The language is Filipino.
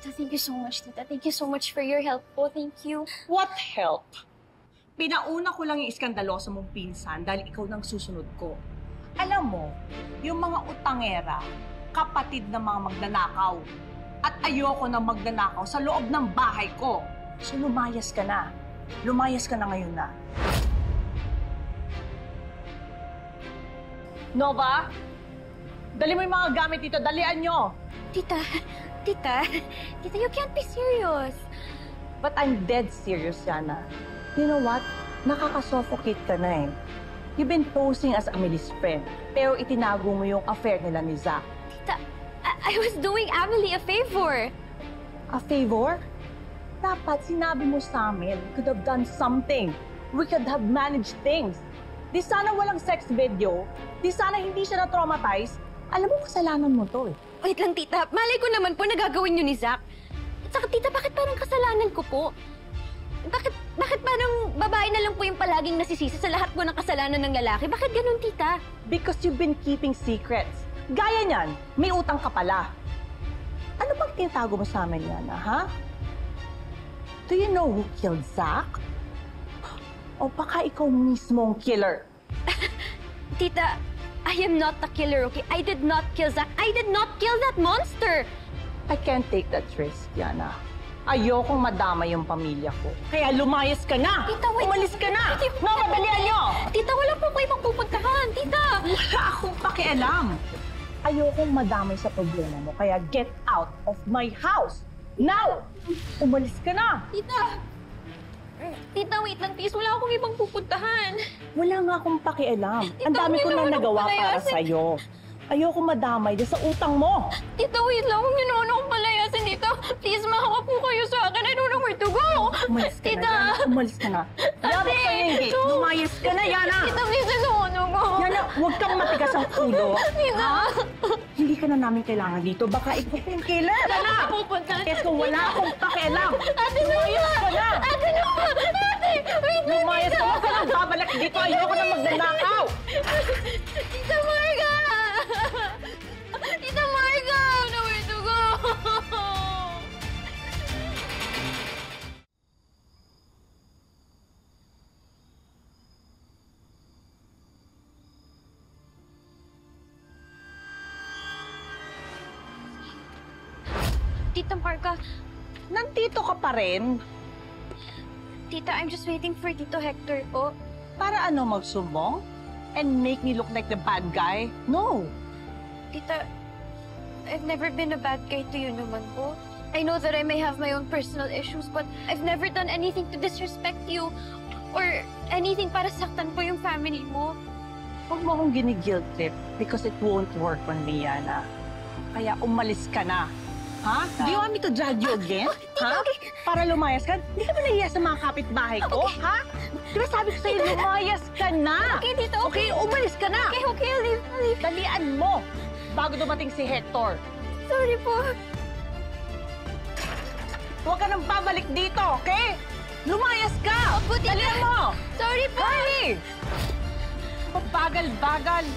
Tita, thank you so much, Tita. Thank you so much for your help po. Thank you. What help? Pinauna ko lang yung iskandaloso mong pinsan dahil ikaw nang susunod ko. Alam mo, yung mga utangera, kapatid ng mga magnanakaw. At ayoko na magnanakaw sa loob ng bahay ko. So lumayas ka na. Lumayas ka na ngayon na. Nova, dali mo yung mga gamit dito. Dalian nyo. Tita, you can't be serious. But I'm dead serious, Yana. You know what? Nakaka-suffocate ka na eh. You've been posing as Amelie's friend, pero itinago mo yung affair nila ni Zach. Tita, I was doing Amelie a favor. A favor? Dapat sinabi mo sa amin, we could have done something. We could have managed things. Di sana walang sex video. Di sana hindi siya na-traumatize. Alam mo, kasalanan mo to eh. Wait lang, Tita. Malay ko naman po nagagawin niyo ni Zach. At saka, Tita, bakit parang kasalanan ko po? Bakit parang babae na lang po yung palaging nasisisi sa lahat po ng kasalanan ng lalaki? Bakit ganun, Tita? Because you've been keeping secrets. Gaya niyan, may utang ka pala. Ano bang tinatago mo sa amin, Yana, ha? Do you know who killed Zach? O baka ikaw mismo ang killer? Tita, I am not the killer, okay? I did not kill Zach. I did not kill that monster! I can't take that risk, Yana. Ayokong madama yung pamilya ko. Kaya lumayas ka na! Tita, wait. Umalis ka na! No, madalian nyo! Tita, wala po kayo magpupuntahan. Tita! Wala akong pakialam. Ayokong madamay sa problema mo, kaya get out of my house! Now! Umalis ka na! Tita! Tita, wait lang, please. Wala akong ibang pupuntahan. Wala nga akong pakialam. Tita, Ang dami ko huwag niyo na naman nagawa akong para palayasin. sa'yo. Ayoko madamay dahil sa utang mo. Tita, wait lang. Huwag niyo naman akong palayasin, Tita. Please, maawa po kayo sa akin. I don't know where to go. Umalis ka Tita! na, Yana. Umalis ka na. Labas ka yung gate. no. Lumayas ka na, Yana! Tita, please, I don't want to go. Yana, huwag kang matigas ang ulo. Tita! Hindi ka na namin kailangan dito. Baka ikaw yung killer. Yana! Pupuntahan. Keso, wala akong pakialam. Ate, Lumayas ka na! Ate, no! Ate, wait lang, Lumayas ka. Tita! Huwag ka nang babalik dito. Ayoko na magnanakaw. Tita Marga! Tita Marga! Nowhere to go! Tita Marga, Nandito ka pa rin. Tita, I'm just waiting for Tito Hector po. Para ano, magsumbong? And make me look like the bad guy? No. Tita, I've never been a bad guy to you naman po. I know that I may have my own personal issues, but I've never done anything to disrespect you or anything para saktan po yung family mo. Huwag mo akong gini-guilt trip because it won't work on me, Yana. Kaya umalis ka na. Ha? Do you want me to drag you again? Ha? Para lumayas ka? Hindi ka ba nahiya sa mga kapitbahay ko? Ha? Di ba sabi ko sa'yo, lumayas ka na? Okay, Tito. Okay, umalis ka na. Okay, I'll leave. Dalian mo bago dumating si Hector. Sorry po. Huwag ka nang babalik dito, okay? Lumayas ka! Opo, Tita. Dalian mo! Sorry po. Hurry! Bagal-bagal.